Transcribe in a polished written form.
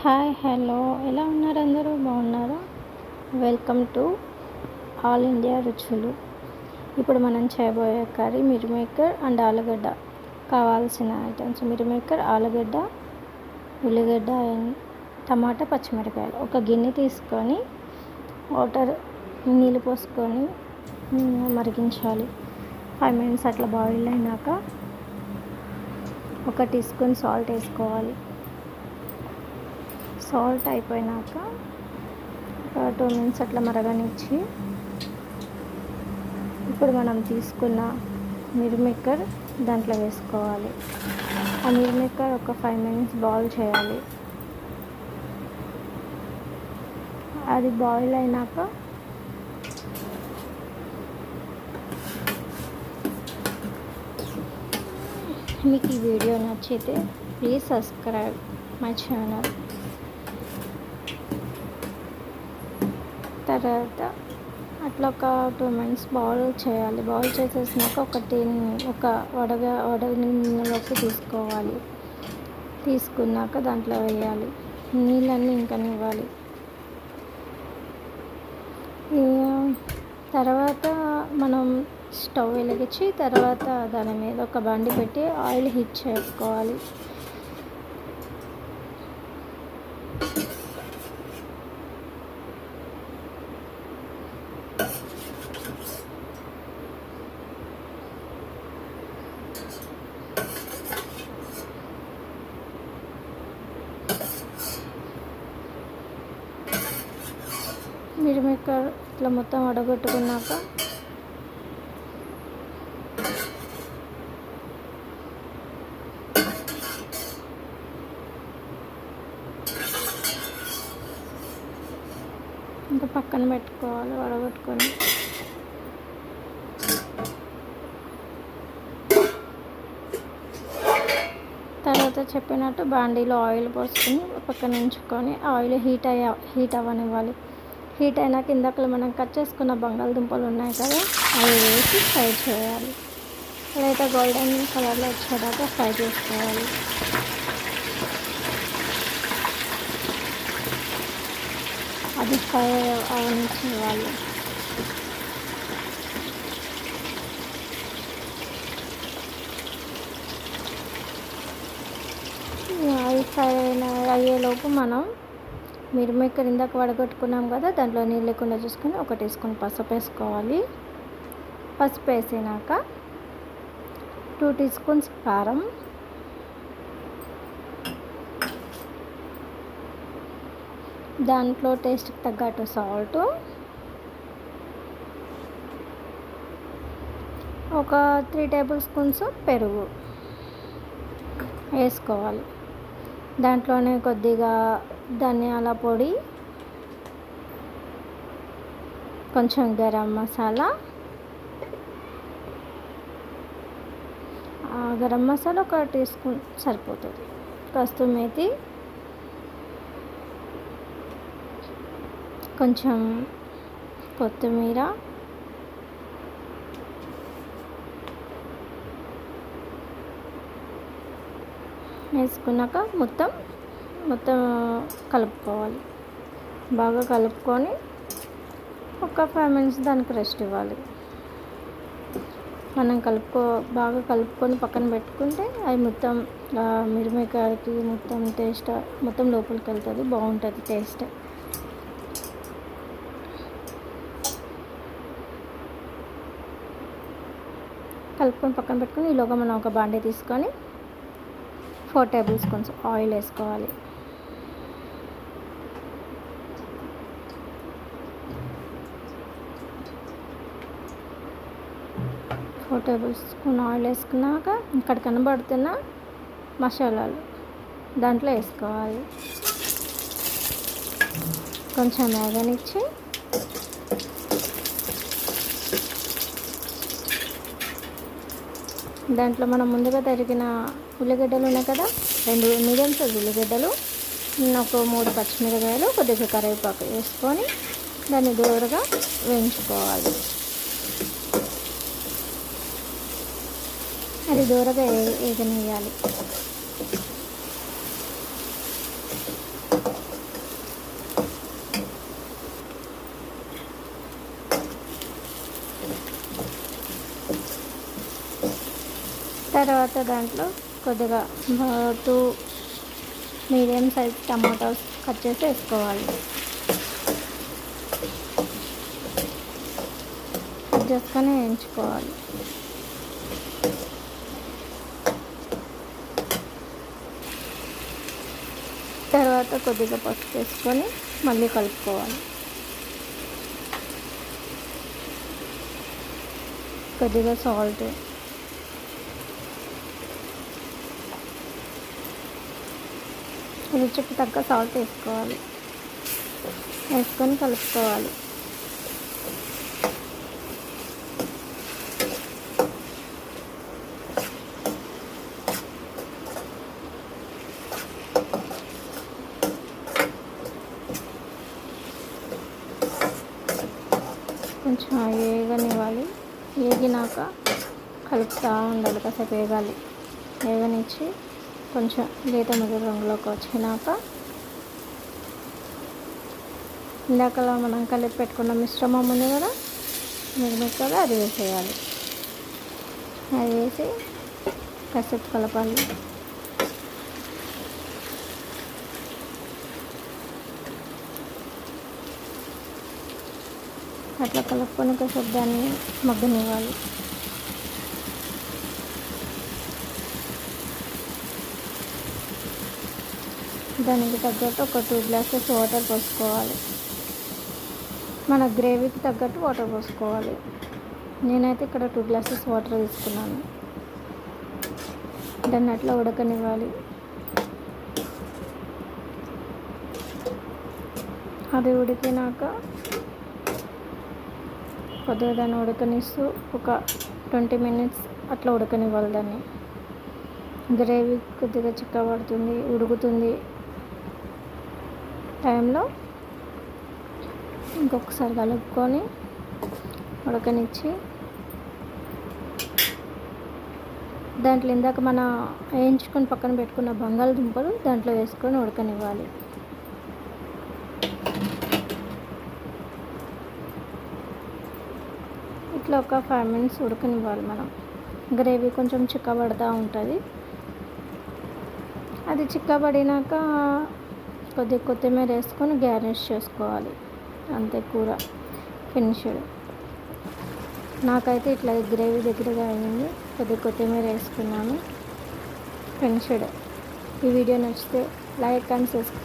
Hi hello ఎలా ఉన్నారు అందరూ బాగున్నారా? వెల్కమ్ టు ఆల్ ఇండియా రుచులు. ఇప్పుడు మనం చేయబోయే కర్రీ మిల్మేకర్ అండ్ ఆలుగడ్డ. కావాల్సిన ఐటమ్స్ మిల్మేకర్, ఆలుగడ్డ, ఉల్లిగడ్డ అండ్ టమాటా, పచ్చిమిరకాయలు. ఒక గిన్నె తీసుకొని వాటర్ నీళ్ళు పోసుకొని మరిగించాలి. 5 minutes అట్లా బాయిల్ అయినాక 1 టీ స్పూన్ సాల్ట్ వేసుకోవాలి. సాల్ట్ అయిపోయినాక 2 minutes అట్లా మరగనిచ్చి ఇప్పుడు మనం తీసుకున్న మిల్మేకర్ దాంట్లో వేసుకోవాలి. ఆ మిల్మేకర్ ఒక 5 minutes బాయిల్ చేయాలి. అది బాయిల్ అయినాక మీకు ఈ వీడియో నచ్చితే ప్లీజ్ సబ్స్క్రైబ్ మై ఛానల్. తర్వాత అట్లా ఒక 2 minutes బాయిల్ చేయాలి. బాయిల్ చేసేసినాక ఒక వడగిన్నెలోకి తీసుకోవాలి. తీసుకున్నాక దాంట్లో వేయాలి. నీళ్ళన్నీ ఇంకనివ్వాలి. తర్వాత మనం స్టవ్ వెలిగించి తర్వాత దాని మీద ఒక బండి పెట్టి ఆయిల్ హీట్ చేసుకోవాలి. మిల్మేకర్ ఇట్లా మొత్తం వడగొట్టుకున్నాక ఇంకా పక్కన పెట్టుకోవాలి. వడగొట్టుకొని తర్వాత చెప్పినట్టు బాండీలో ఆయిల్ పోసుకొని పక్కన ఉంచుకొని ఆయిల్ హీట్ అవ్వనివ్వాలి. హీట్ అయినాక ఇందాక మనం కట్ చేసుకున్న బంగాళదుంపలు ఉన్నాయి కదా, అవి వేసి ఫ్రై చేయాలి. లేదా గోల్డెన్ కలర్లో వచ్చేదాకా ఫ్రై చేసుకోవాలి. అది ఫ్రై అవనిచ్చేయాలి. అవి ఫ్రై అయ్యేలోపు మనం మిల్మేకర్ ఇందాక వడగొట్టుకున్నాం కదా, దాంట్లో నీళ్ళు లేకుండా చూసుకొని 1 టీ స్పూన్ పసుపు వేసుకోవాలి. పసుపు వేసినాక 2 టీ స్పూన్స్ కారం, దాంట్లో టేస్ట్కి తగ్గట్టు సాల్ట్, ఒక 3 టేబుల్ స్పూన్స్ పెరుగు వేసుకోవాలి. దాంట్లోనే కొద్దిగా ధనియాల పొడి, కొంచెం గరం మసాలా, గరం మసాలా 1 టీ స్పూన్ సరిపోతుంది. కస్తూరి మేతి, కొంచెం కొత్తిమీర, వేసుకున్నాక మొత్తం కలుపుకోవాలి. బాగా కలుపుకొని ఒక 5 minutes దానికి రెస్ట్ ఇవ్వాలి. మనం బాగా కలుపుకొని పక్కన పెట్టుకుంటే అవి మొత్తం మిల్మేకర్కి మొత్తం టేస్ట్ మొత్తం లోపలికి వెళ్తుంది, బాగుంటుంది టేస్ట్. కలుపుకొని పక్కన పెట్టుకొని ఈలోగా మనం ఒక బాండీ తీసుకొని 4 టేబుల్ స్పూన్స్ ఆయిల్ వేసుకోవాలి. 4 టేబుల్ స్పూన్ ఆయిల్ వేసుకున్నాక ఇక్కడ కనబడుతున్న మసాలాలు దాంట్లో వేసుకోవాలి. కొంచెం వేగనిచ్చి దాంట్లో మనం ముందుగా తరిగిన ఉల్లిగడ్డలు ఉన్నాయి కదా, 2 మీడియం సైజ్ ఉల్లిగడ్డలు, ఒక 3 పచ్చిమిరకాయలు, కొద్దిగా కరివేపాకు వేసుకొని దాన్ని దూరగా వేయించుకోవాలి. అది దూరగా వేగనియాలి. తర్వాత దాంట్లో కొద్దిగా 2 మీడియం సైజ్ టమాటాస్ కట్ చేసి వేసుకోవాలి. కట్ చేసుకొని వేయించుకోవాలి. తర్వాత కొద్దిగా పసుపు వేసుకొని మళ్ళీ కలుపుకోవాలి. కొద్దిగా సాల్ట్, రుచికి తగ్గ సాల్ట్ వేసుకోవాలి. వేసుకొని కలుపుకోవాలి. కొంచెం వేగనివ్వాలి. వేగినాక కలుపుతూ ఉండాలి. కాసేపు వేగాలి. వేగనిచ్చి కొంచెం లేత ముదురు రంగులోకి వచ్చినాక ఇందాకలా మనం కలిపి పెట్టుకున్న మిశ్రమం ఉంది కదా, మిరమిక్కలు అది వేసేయాలి. అది వేసి కాసేపు కలపాలి. అట్లా కలుపుకొని కాసేపు దాన్ని మగ్గనివ్వాలి. దానికి తగ్గట్టు ఒక 2 గ్లాసెస్ వాటర్ పోసుకోవాలి. మన గ్రేవీకి తగ్గట్టు వాటర్ పోసుకోవాలి. నేనైతే ఇక్కడ 2 గ్లాసెస్ వాటర్ తీసుకున్నాను. దాన్ని అట్లా ఉడకనివ్వాలి. అది ఉడికినాక కొద్దిగా దాన్ని ఉడకనిస్తూ ఒక 20 మినిట్స్ అట్లా ఉడకనివ్వాలి. దాన్ని గ్రేవీ కొద్దిగా చిక్కబడుతుంది, ఉడుకుతుంది. టైంలో ఇంకొకసారి కలుపుకొని ఉడకనిచ్చి దాంట్లో ఇందాక మన వేయించుకొని పక్కన పెట్టుకున్న బంగాళదుంపలు దాంట్లో వేసుకొని ఉడకనివ్వాలి. ఇట్లా ఒక 5 మినిట్స్ ఉడకనివ్వాలి. మనం గ్రేవీ కొంచెం చిక్కబడుతూ ఉంటుంది. అది చిక్కబడినాక కొద్దిగా కొత్తిమీర వేసుకొని గార్నిష్ చేసుకోవాలి. అంతే, కూర ఫినిష్డ్. నాకైతే ఇట్లా గ్రేవీ దగ్గరగా అయింది. కొద్దిగా కొత్తిమీర వేసుకున్నాను. ఫినిష్డ్. ఈ వీడియో నచ్చితే లైక్ అండ్ సబ్స్క్రైబ్.